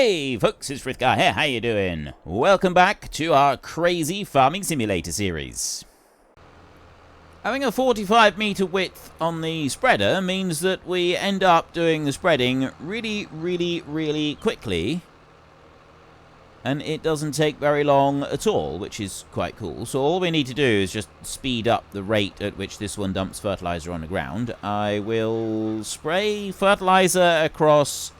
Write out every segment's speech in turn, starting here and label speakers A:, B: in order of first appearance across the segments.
A: Hey folks, it's Frithgar here, how you doing? Welcome back to our crazy farming simulator series. Having a 45 meter width on the spreader means that we end up doing the spreading really quickly. And it doesn't take very long at all, which is quite cool. So all we need to do is just speed up the rate at which this one dumps fertilizer on the ground. I will spray fertilizer across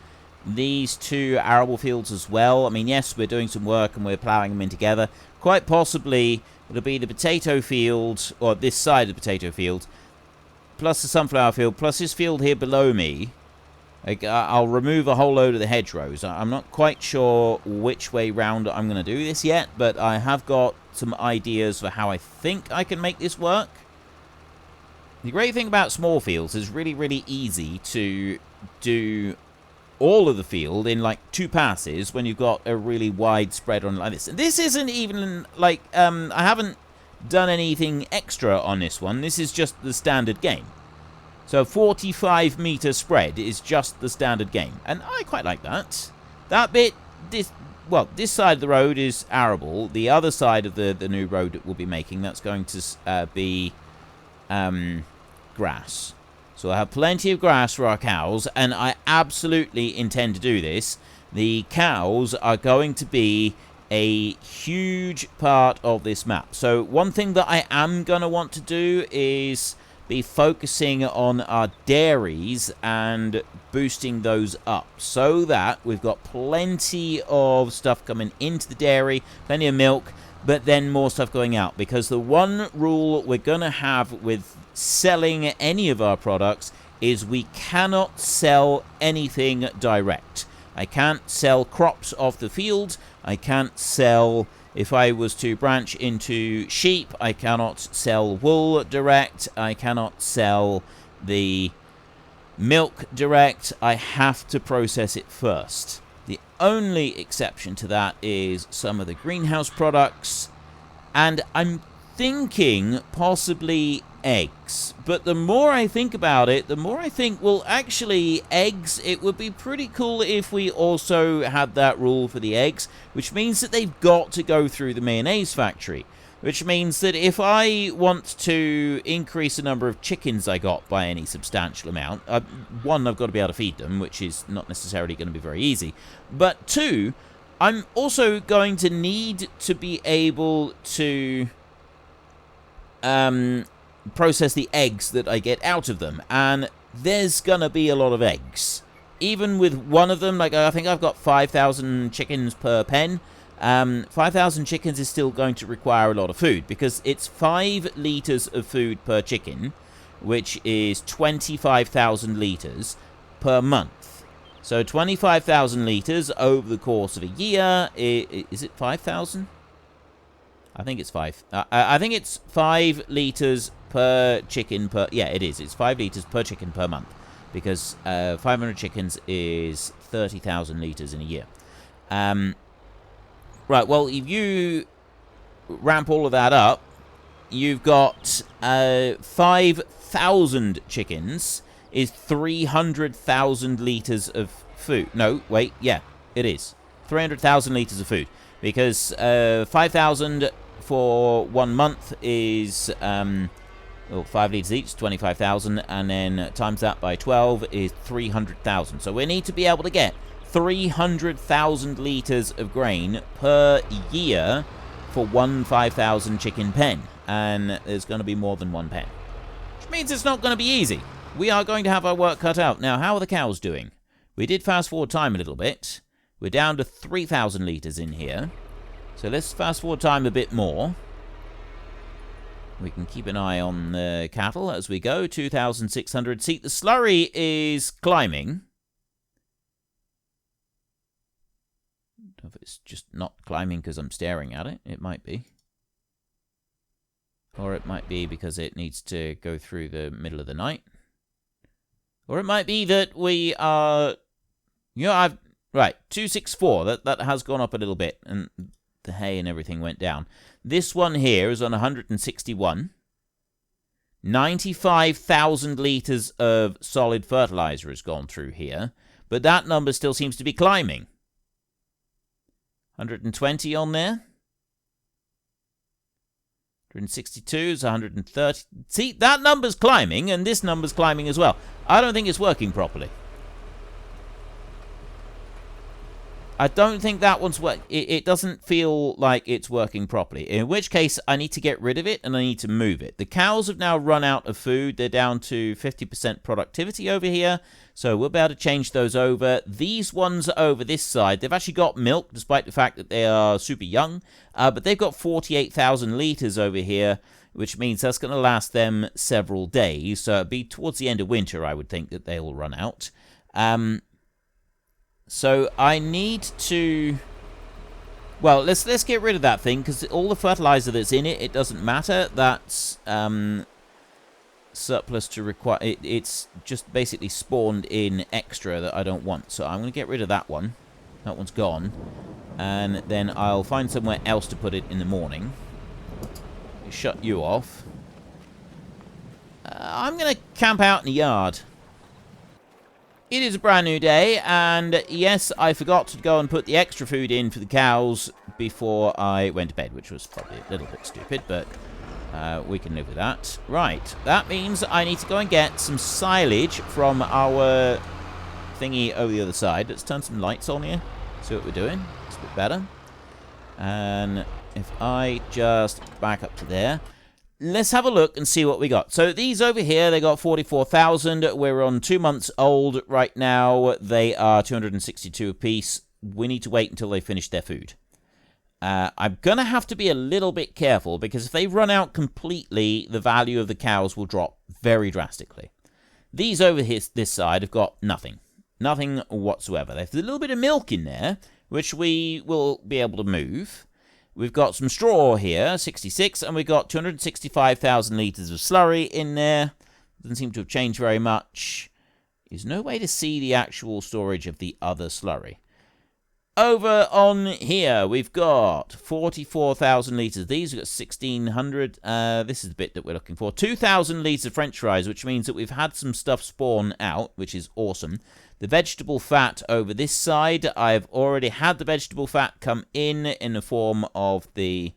A: these two arable fields as well. I mean, yes, we're doing some work and we're ploughing them in together. Quite possibly it'll be the potato field, or this side of the potato field, plus the sunflower field, plus this field here below me. I'll remove a whole load of the hedgerows. I'm not quite sure which way round I'm going to do this yet, but I have got some ideas for how I think I can make this work. The great thing about small fields is really easy to do all of the field in like 2 passes when you've got a really wide spread on like this. And this isn't even like I haven't done anything extra on this one. This is just the standard game. So 45 meter spread is just the standard game, and I quite like that. That bit, this side of the road is arable. The other side of the new road that we'll be making, that's going to be grass. So I have plenty of grass for our cows, and I absolutely intend to do this. The cows are going to be a huge part of this map. So one thing that I am going to want to do is be focusing on our dairies and boosting those up so that we've got plenty of stuff coming into the dairy, plenty of milk, but then more stuff going out. Because the one rule we're going to have with selling any of our products is we cannot sell anything direct. I can't sell crops off the field. I can't sell, if I was to branch into sheep, I cannot sell wool direct. I cannot sell the milk direct. I have to process it first. The only exception to that is some of the greenhouse products, and I'm thinking possibly eggs. But the more I think about it, the more I think, well, actually, eggs, it would be pretty cool if we also had that rule for the eggs, which means that they've got to go through the mayonnaise factory. Which means that if I want to increase the number of chickens I got by any substantial amount, one, I've got to be able to feed them, which is not necessarily going to be very easy. But two, I'm also going to need to be able to process the eggs that I get out of them, and there's gonna be a lot of eggs. Even with one of them, like I think I've got 5,000 chickens per pen. 5,000 chickens is still going to require a lot of food, because it's 5 litres of food per chicken, which is 25,000 litres per month. So 25,000 litres over the course of a year, is it 5,000? I think it's 5. I think it's 5 litres per chicken per... Yeah, it is. It's 5 litres per chicken per month. Because 500 chickens is 30,000 litres in a year. Right, well, if you ramp all of that up, you've got 5,000 chickens is 300,000 litres of food. No, wait, yeah, it is. 300,000 litres of food. Because 5,000... for 1 month is 5 litres each, 25,000, and then times that by 12 is 300,000. So we need to be able to get 300,000 litres of grain per year for one 5,000 chicken pen, and there's going to be more than one pen, which means it's not going to be easy. We are going to have our work cut out. Now, how are the cows doing? We did fast forward time a little bit. We're down to 3,000 litres in here. So let's fast forward time a bit more. We can keep an eye on the cattle as we go. 2,600. See, the slurry is climbing. I don't know if it's just not climbing because I'm staring at it. It might be. Or it might be because it needs to go through the middle of the night. Or it might be that we are... Right, 264. That has gone up a little bit. And the hay and everything went down. This one here is on 161. 95,000 litres of solid fertilizer has gone through here, but that number still seems to be climbing. 120 on there. 162 is 130. See, that number's climbing, and this number's climbing as well. I don't think it's working properly. I don't think that one's working. It doesn't feel like it's working properly. In which case, I need to get rid of it, and I need to move it. The cows have now run out of food. They're down to 50% productivity over here. So we'll be able to change those over. These ones over this side, they've actually got milk, despite the fact that they are super young. But they've got 48,000 litres over here, which means that's going to last them several days. So it'll be towards the end of winter, I would think, that they'll run out. So I need to... Well, let's get rid of that thing, because all the fertilizer that's in it, it doesn't matter. That's surplus to require... It's just basically spawned in extra that I don't want. So I'm going to get rid of that one. That one's gone. And then I'll find somewhere else to put it in the morning. Shut you off. I'm going to camp out in the yard. It is a brand new day, and yes, I forgot to go and put the extra food in for the cows before I went to bed, which was probably a little bit stupid, but we can live with that. Right, that means I need to go and get some silage from our thingy over the other side. Let's turn some lights on here, see what we're doing. It's a bit better. And if I just back up to there... Let's have a look and see what we got. So these over here, they got 44,000. We're on 2 months old right now. They are 262 apiece. We need to wait until they finish their food. I'm going to have to be a little bit careful, because if they run out completely, the value of the cows will drop very drastically. These over here, this side, have got nothing. Nothing whatsoever. There's a little bit of milk in there, which we will be able to move. We've got some straw here, 66, and we've got 265,000 litres of slurry in there. Doesn't seem to have changed very much. There's no way to see the actual storage of the other slurry. Over on here, we've got 44,000 litres. These we've got 1,600. This is the bit that we're looking for. 2,000 litres of French fries, which means that we've had some stuff spawn out, which is awesome. The vegetable fat over this side, I've already had the vegetable fat come in the form of the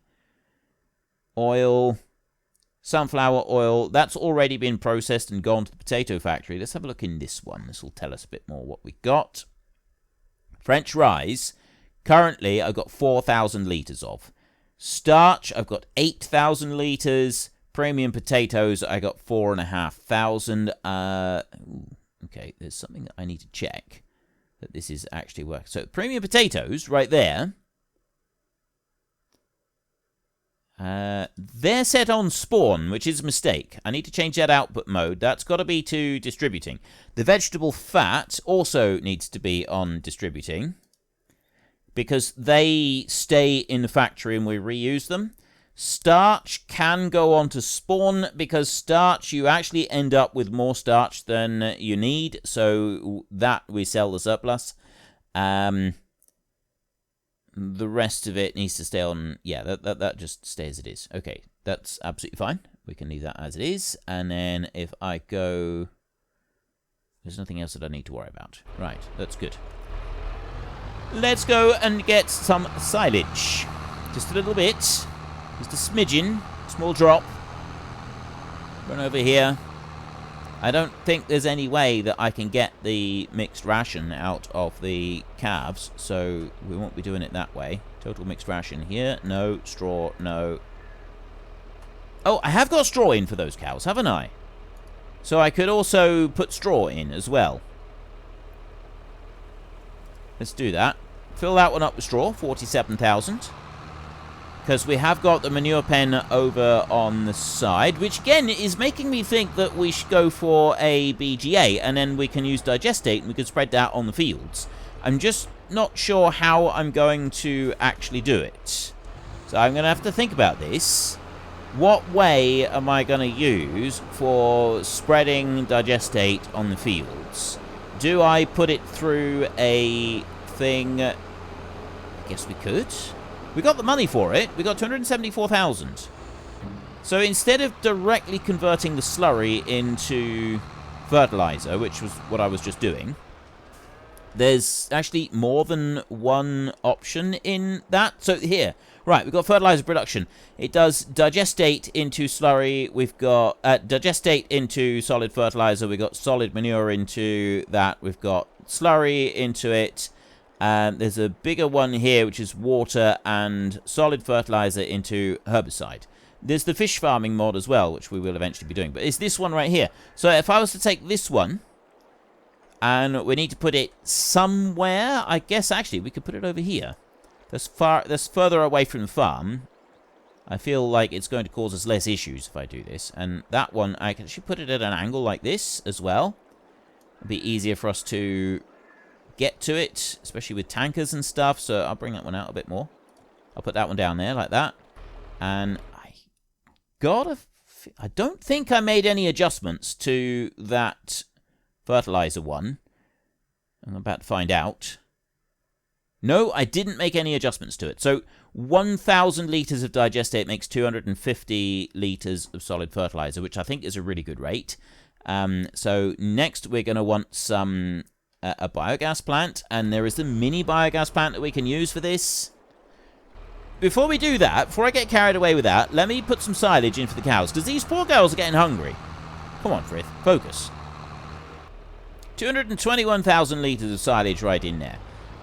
A: oil, sunflower oil. That's already been processed and gone to the potato factory. Let's have a look in this one. This will tell us a bit more what we got. French rice, currently I've got 4,000 litres of. Starch, I've got 8,000 litres. Premium potatoes, I got 4,500. Okay, there's something that I need to check that this is actually working. So premium potatoes, right there, they're set on spawn, which is a mistake. I need to change that output mode. That's got to be to distributing. The vegetable fat also needs to be on distributing, because they stay in the factory and we reuse them. Starch can go on to spawn, because starch, you actually end up with more starch than you need, so that we sell the surplus. The rest of it needs to stay on. Yeah, that just stays as it is. Okay, that's absolutely fine. We can leave that as it is. And then if I go... There's nothing else that I need to worry about. Right, that's good. Let's go and get some silage. Just a little bit. Just a smidgen. Small drop. Run over here. I don't think there's any way that I can get the mixed ration out of the calves, so we won't be doing it that way. Total mixed ration here. No. Straw. No. Oh, I have got straw in for those cows, haven't I? So I could also put straw in as well. Let's do that. Fill that one up with straw. 47,000. Because we have got the manure pen over on the side, which again is making me think that we should go for a BGA, and then we can use digestate and we can spread that on the fields. I'm just not sure how I'm going to actually do it. So I'm going to have to think about this. What way am I going to use for spreading digestate on the fields? Do I put it through a thing? I guess we could. We got the money for it. We got 274,000. So instead of directly converting the slurry into fertilizer, which was what I was just doing, There's actually more than one option in that. So here, right, we've got fertilizer production. It does digestate into slurry. We've got digestate into solid fertilizer. We've got solid manure into that. We've got slurry into it. And there's a bigger one here, which is water and solid fertilizer into herbicide. There's the fish farming mod as well, which we will eventually be doing. But it's this one right here. So if I was to take this one, and we need to put it somewhere, I guess actually we could put it over here. That's further away from the farm. I feel like it's going to cause us less issues if I do this. And that one, I can actually put it at an angle like this as well. It'll be easier for us to get to it, especially with tankers and stuff. So I'll bring that one out a bit more. I'll put that one down there like that. And I don't think I made any adjustments to that fertilizer one. I'm about to find out. No, I didn't make any adjustments to it. So 1,000 litres of digestate makes 250 litres of solid fertilizer, which I think is a really good rate. So next we're going to want some a biogas plant, and there is a mini biogas plant that we can use for this. Before we do that, before I get carried away with that, let me put some silage in for the cows, because these poor girls are getting hungry. Come on, Frith, focus. 221,000 litres of silage right in there.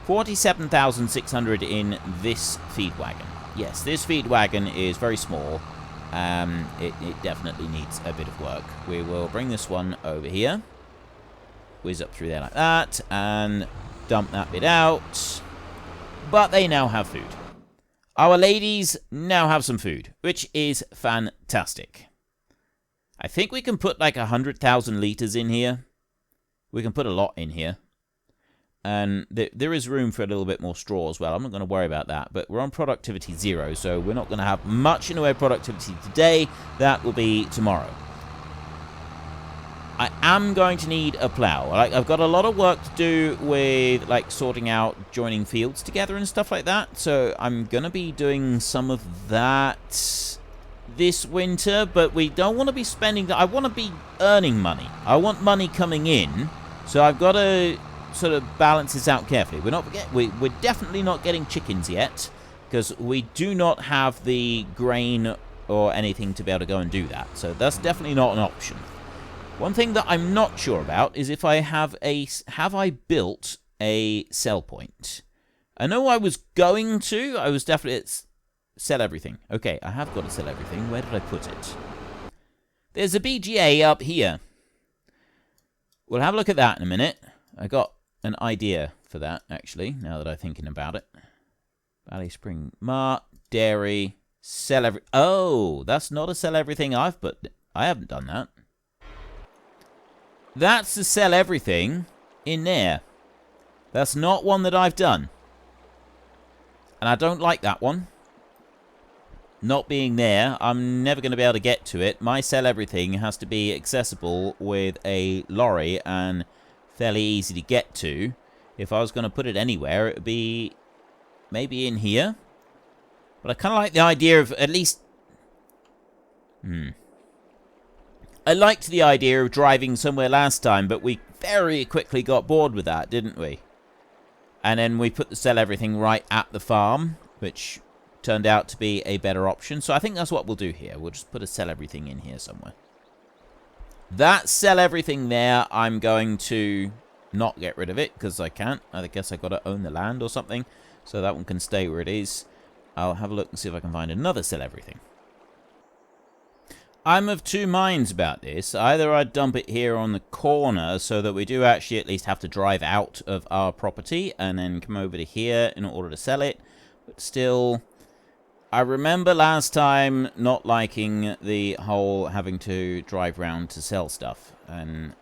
A: 47,600 in this feed wagon. Yes, this feed wagon is very small. It definitely needs a bit of work. We will bring this one over here. Whiz up through there like that. And dump that bit out. But they now have food. Our ladies now have some food, which is fantastic. I think we can put like 100,000 litres in here. We can put a lot in here. And there is room for a little bit more straw as well. I'm not going to worry about that. But we're on productivity 0, so we're not going to have much in the way of productivity today. That will be tomorrow. I am going to need a plough. I've got a lot of work to do with like sorting out, joining fields together and stuff like that. So I'm going to be doing some of that this winter. But we don't want to be spending... I want to be earning money. I want money coming in. So I've got to sort of balance this out carefully. We're definitely not getting chickens yet, because we do not have the grain or anything to be able to go and do that. So that's definitely not an option. One thing that I'm not sure about is if I have I built a sell point? I know I was going to. I was definitely sell everything. Okay, I have got to sell everything. Where did I put it? There's a BGA up here. We'll have a look at that in a minute. I got an idea for that, actually, now that I'm thinking about it. BallySpring, Mart, Dairy, sell every... Oh, that's not a sell everything I've put... I haven't done that. That's the sell everything in there. That's not one that I've done. And I don't like that one. Not being there, I'm never going to be able to get to it. My sell everything has to be accessible with a lorry and fairly easy to get to. If I was going to put it anywhere, it would be maybe in here. But I kind of like the idea of at least... I liked the idea of driving somewhere last time, but we very quickly got bored with that, didn't we? And then we put the sell everything right at the farm, which turned out to be a better option. So I think that's what we'll do here. We'll just put a sell everything in here somewhere. That sell everything there, I'm going to not get rid of it, because I can't. I guess I've got to own the land or something. So that one can stay where it is. I'll have a look and see if I can find another sell everything. I'm of two minds about this. Either I dump it here on the corner so that we do actually at least have to drive out of our property and then come over to here in order to sell it. But still, I remember last time not liking the whole having to drive round to sell stuff. And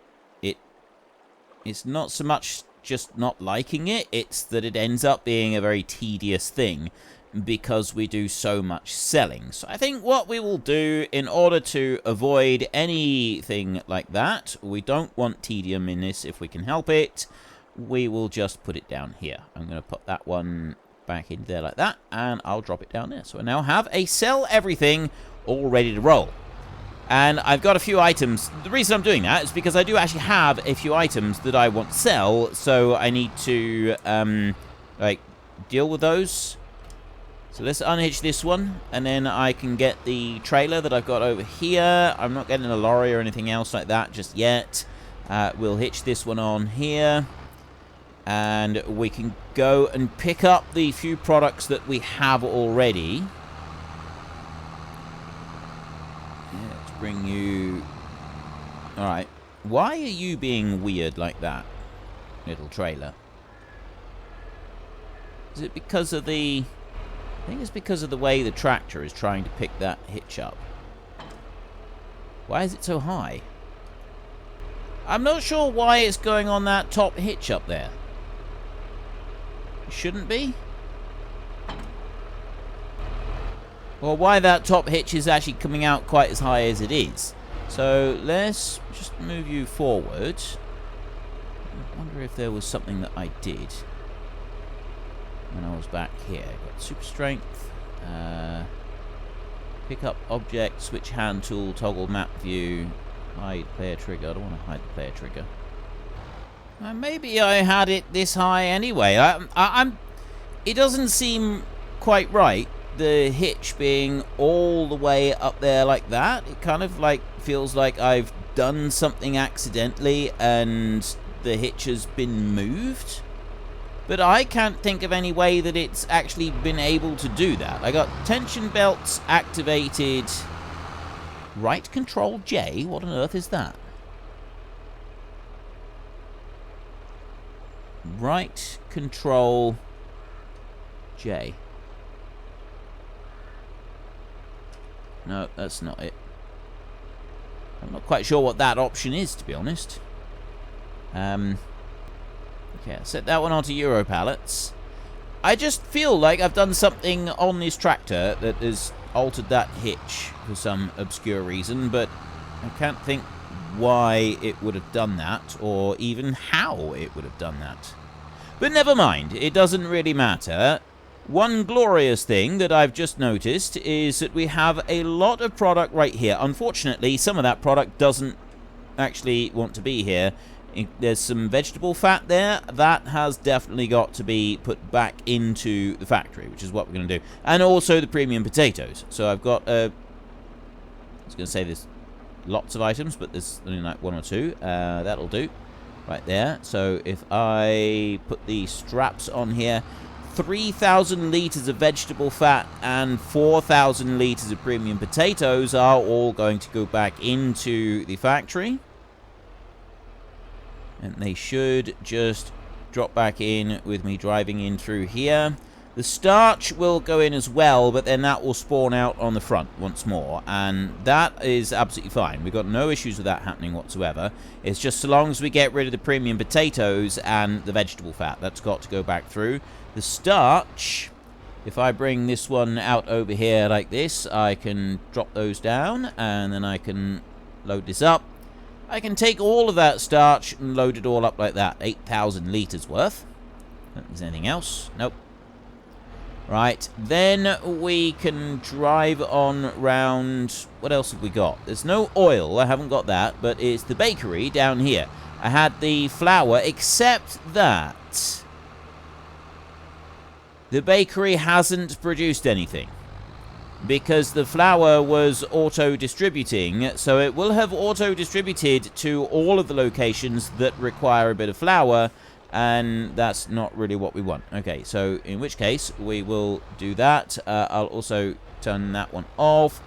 A: it's not so much just not liking it, it's that it ends up being a very tedious thing, because we do so much selling. So I think what we will do in order to avoid anything like that, we don't want tedium in this if we can help it, we will just put it down here. I'm going to put that one back in there like that, and I'll drop it down there. So I now have a sell everything all ready to roll. And I've got a few items. The reason I'm doing that is because I do actually have a few items that I want to sell, so I need to, like, deal with those. So let's unhitch this one, and then I can get the trailer that I've got over here. I'm not getting a lorry or anything else like that just yet. We'll hitch this one on here, and we can go and pick up the few products that we have already. Yeah, let's bring you... Alright. Why are you being weird like that, little trailer? Is it because of the... I think it's because of the way the tractor is trying to pick that hitch up. Why is it so high? I'm not sure why it's going on that top hitch up there. It shouldn't be. Or why that top hitch is actually coming out quite as high as it is. So let's just move you forward. I wonder if there was something that I did when I was back here. Got super strength, pick up object, switch hand tool, toggle map view, hide player trigger. I don't want to hide the player trigger. Maybe I had it this high anyway. It doesn't seem quite right, the hitch being all the way up there like that. It kind of like feels like I've done something accidentally and the hitch has been moved. But I can't think of any way that it's actually been able to do that. I got tension belts activated. Right control J? What on earth is that? Right control J. No, that's not it. I'm not quite sure what that option is, to be honest. Okay, set that one onto Euro pallets. I just feel like I've done something on this tractor that has altered that hitch for some obscure reason, but I can't think why it would have done that, or even how it would have done that. But never mind, it doesn't really matter. One glorious thing that I've just noticed is that we have a lot of product right here. Unfortunately, some of that product doesn't actually want to be here. There's some vegetable fat there. That has definitely got to be put back into the factory, which is what we're going to do. And also the premium potatoes. So I've got, I was going to say there's lots of items, but there's only like one or two. That'll do. Right there. So if I put the straps on here, 3,000 litres of vegetable fat and 4,000 litres of premium potatoes are all going to go back into the factory. And they should just drop back in with me driving in through here. The starch will go in as well, but then that will spawn out on the front once more. And that is absolutely fine. We've got no issues with that happening whatsoever. It's just so long as we get rid of the premium potatoes and the vegetable fat. That's got to go back through. The starch, if I bring this one out over here like this, I can drop those down. And then I can load this up. I can take all of that starch and load it all up like that. 8,000 litres worth. Is there anything else? Nope. Right, then we can drive on round... What else have we got? There's no oil, I haven't got that, but it's the bakery down here. I had the flour, except that the bakery hasn't produced anything. Because the flour was auto-distributing, so it will have auto-distributed to all of the locations that require a bit of flour, and that's not really what we want. Okay, so in which case, we will do that. I'll also turn that one off.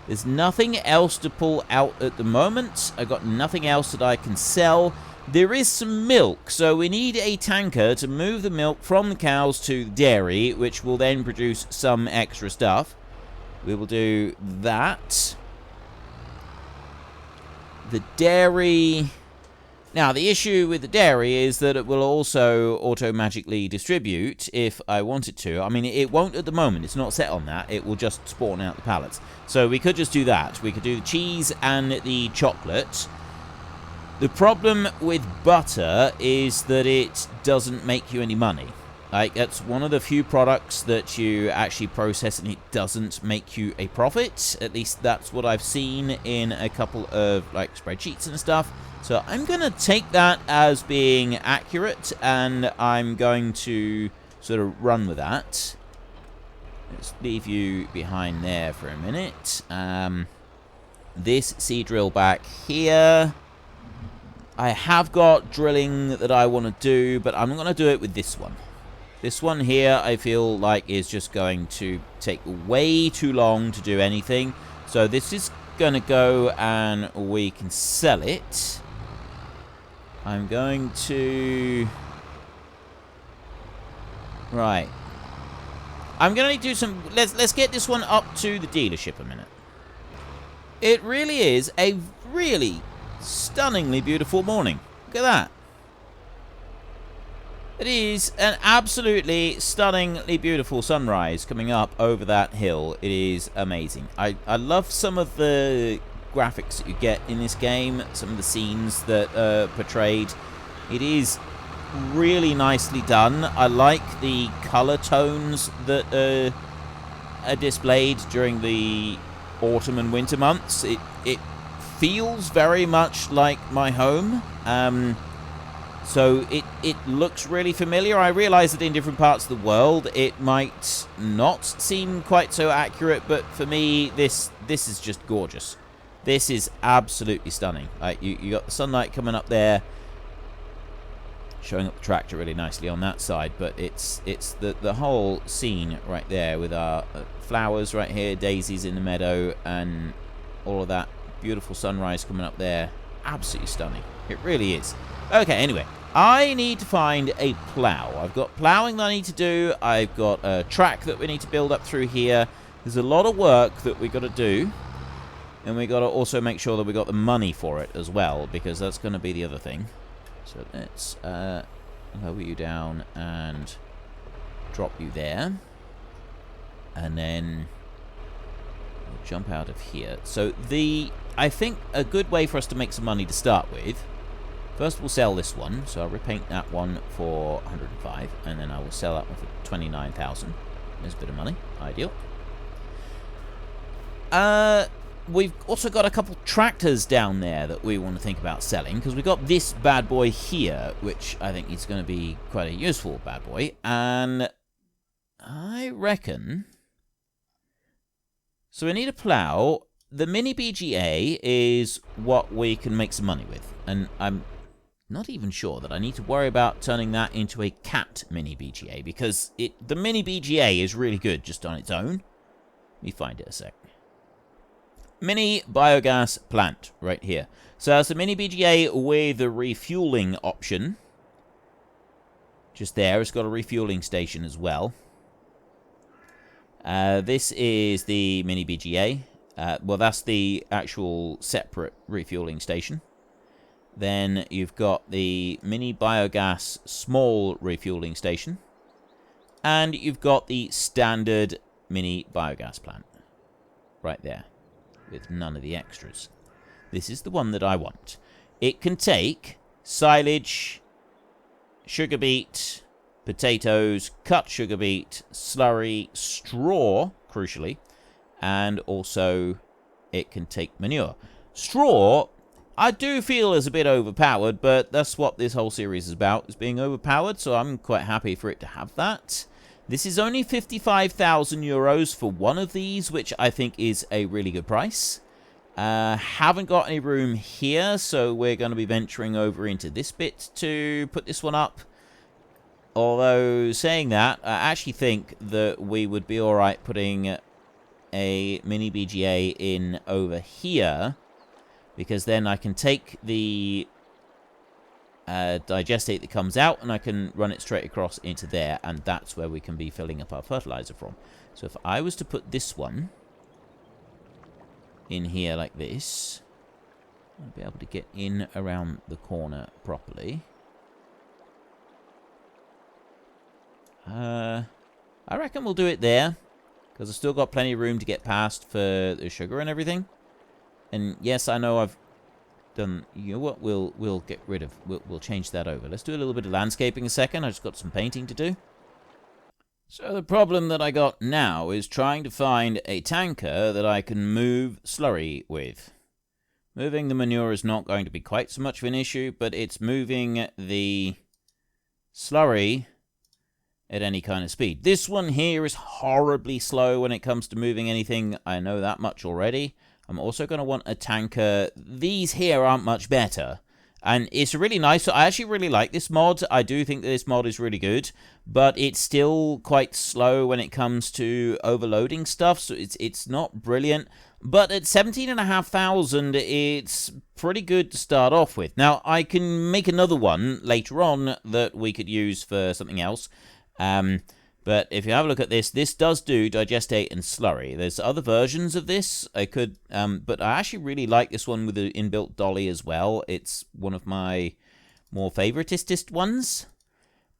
A: There's nothing else to pull out at the moment. I've got nothing else that I can sell. There is some milk, so we need a tanker to move the milk from the cows to the dairy, which will then produce some extra stuff. We will do that. The dairy... Now, the issue with the dairy is that it will also auto-magically distribute if I want it to. I mean, it won't at the moment. It's not set on that. It will just spawn out the pallets. So we could just do that. We could do the cheese and the chocolate. The problem with butter is that it doesn't make you any money. Like, that's one of the few products that you actually process and it doesn't make you a profit. At least that's what I've seen in a couple of, like, spreadsheets and stuff. So I'm going to take that as being accurate, and I'm going to sort of run with that. Let's leave you behind there for a minute. This seed drill back here. I have got drilling that I want to do, but I'm going to do it with this one. This one here, I feel like, is just going to take way too long to do anything. So this is going to go and we can sell it. I'm going to... Right. I'm going to do some... Let's get this one up to the dealership a minute. It really is a really stunningly beautiful morning. Look at that. It is an absolutely stunningly beautiful sunrise coming up over that hill. It is amazing. I love some of the graphics that you get in this game, some of the scenes that are portrayed. It is really nicely done. I like the color tones that are displayed during the autumn and winter months. It feels very much like my home. So it looks really familiar. I realize that in different parts of the world it might not seem quite so accurate, but for me this is just gorgeous. This is absolutely stunning. Like you got the sunlight coming up there, showing up the tractor really nicely on that side, but it's the whole scene right there with our flowers right here, daisies in the meadow, and all of that beautiful sunrise coming up there. Absolutely stunning. It really is. Okay, anyway, I need to find a plow. I've got plowing that I need to do. I've got a track that we need to build up through here. There's a lot of work that we got to do. And we got to also make sure that we got the money for it as well, because that's going to be the other thing. So let's lower you down and drop you there. And then we'll jump out of here. So I think a good way for us to make some money to start with, first we'll sell this one. So I'll repaint that one for 105, and then I will sell that one for 29,000. There's a bit of money. Ideal. We've also got a couple tractors down there that we want to think about selling, because we've got this bad boy here, which I think is going to be quite a useful bad boy. And I reckon... So we need a plow. The Mini BGA is what we can make some money with. And I'm not even sure that I need to worry about turning that into a cat Mini BGA, because the Mini BGA is really good just on its own. Let me find it a sec. Mini biogas plant right here. So that's a Mini BGA with the refueling option. Just there. It's got a refueling station as well. This is the Mini BGA. Well, that's the actual separate refueling station. Then you've got the Mini Biogas small refueling station. And you've got the standard Mini Biogas plant. Right there. With none of the extras. This is the one that I want. It can take silage, sugar beet, potatoes, cut sugar beet, slurry, straw, crucially, and also it can take manure. Straw, I do feel is a bit overpowered, but that's what this whole series is about, is being overpowered, so I'm quite happy for it to have that. This is only 55,000 euros for one of these, which I think is a really good price. Haven't got any room here, so we're going to be venturing over into this bit to put this one up. Although, saying that, I actually think that we would be alright putting a Mini BGA in over here, because then I can take the digestate that comes out, and I can run it straight across into there, and that's where we can be filling up our fertilizer from. So if I was to put this one in here like this, I'll be able to get in around the corner properly. I reckon we'll do it there, because I've still got plenty of room to get past for the sugar and everything. And yes, I know I've done, you know what, we'll get rid of, we'll change that over. Let's do a little bit of landscaping a second. I just got some painting to do. So the problem that I got now is trying to find a tanker that I can move slurry with. Moving the manure is not going to be quite so much of an issue, but it's moving the slurry at any kind of speed. This one here is horribly slow when it comes to moving anything. I know that much already. I'm also going to want a tanker. These here aren't much better. And it's really nice. So I actually really like this mod. I do think that this mod is really good, but it's still quite slow when it comes to overloading stuff. So it's not brilliant. But at 17,500, it's pretty good to start off with. Now, I can make another one later on that we could use for something else. But if you have a look at this, this does do digestate and slurry. There's other versions of this. I could, but I actually really like this one with the inbuilt dolly as well. It's one of my more favoritist ones.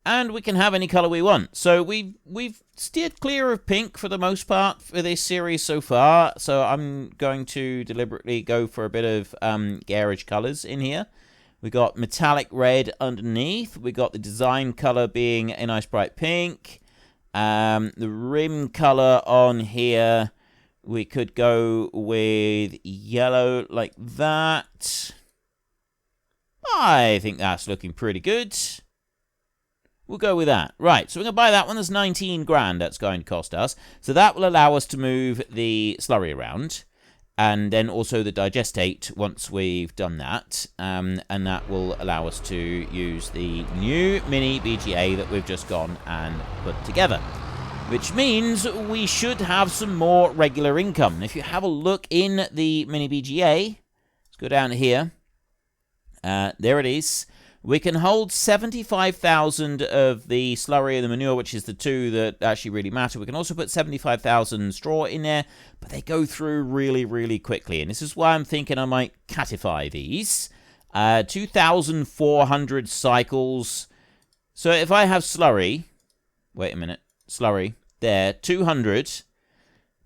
A: And we can have any color we want. So we've steered clear of pink for the most part for this series so far. So I'm going to deliberately go for a bit of garage colors in here. We got metallic red underneath. We got the design color being a nice bright pink. The rim color on here, we could go with yellow like that. I think that's looking pretty good. We'll go with that. Right, so we're going to buy that one. That's 19 grand that's going to cost us. So that will allow us to move the slurry around. And then also the digestate once we've done that. And that will allow us to use the new mini BGA that we've just gone and put together. Which means we should have some more regular income. And if you have a look in the mini BGA, let's go down here. There it is. We can hold 75,000 of the slurry and the manure, which is the two that actually really matter. We can also put 75,000 straw in there, but they go through really, really quickly. And this is why I'm thinking I might catify these. 2,400 cycles. So if I have slurry, wait a minute, slurry, there, 200,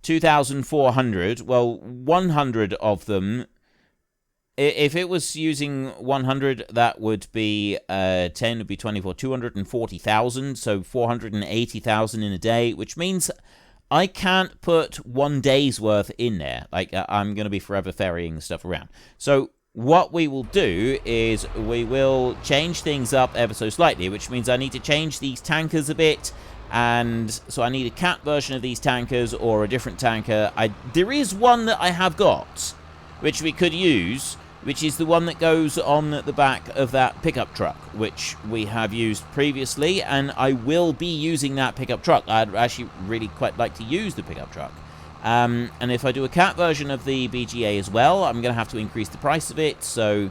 A: 2,400, well, 100 of them. If it was using 100, that would be 10 would be 24, 240,000, so 480,000 in a day, which means I can't put 1 day's worth in there. Like, I'm going to be forever ferrying stuff around. So what we will do is we will change things up ever so slightly, which means I need to change these tankers a bit. And so I need a cat version of these tankers or a different tanker. There is one that I have got, which we could use, which is the one that goes on the back of that pickup truck, which we have used previously, and I will be using that pickup truck. I'd actually really quite like to use the pickup truck. And if I do a cat version of the BGA as well, I'm going to have to increase the price of it, so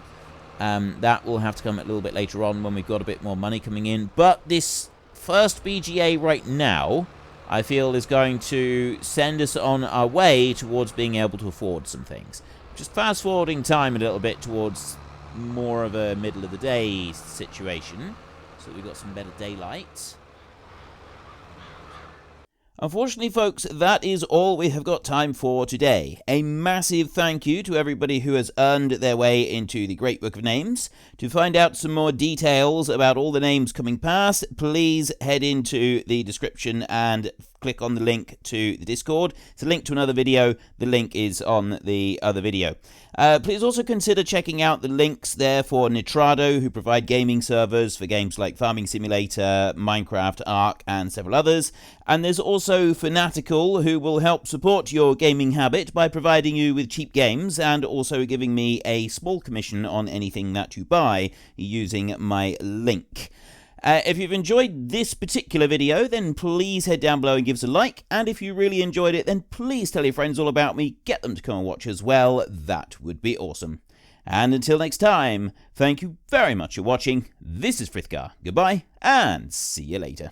A: that will have to come a little bit later on when we've got a bit more money coming in. But this first BGA right now, I feel, is going to send us on our way towards being able to afford some things. Just fast forwarding time a little bit towards more of a middle of the day situation, so we've got some better daylight. Unfortunately, folks, that is all we have got time for today. A massive thank you to everybody who has earned their way into the Great Book of Names. To find out some more details about all the names coming past, please head into the description and click on the link to the Discord. It's a link to another video. The link is on the other video. Please also consider checking out the links there for Nitrado, who provide gaming servers for games like Farming Simulator, Minecraft, Ark, and several others. And there's also Fanatical, who will help support your gaming habit by providing you with cheap games and also giving me a small commission on anything that you buy using my link. If you've enjoyed this particular video, then please head down below and give us a like. And if you really enjoyed it, then please tell your friends all about me. Get them to come and watch as well. That would be awesome. And until next time, thank you very much for watching. This is Frithgar. Goodbye, and see you later.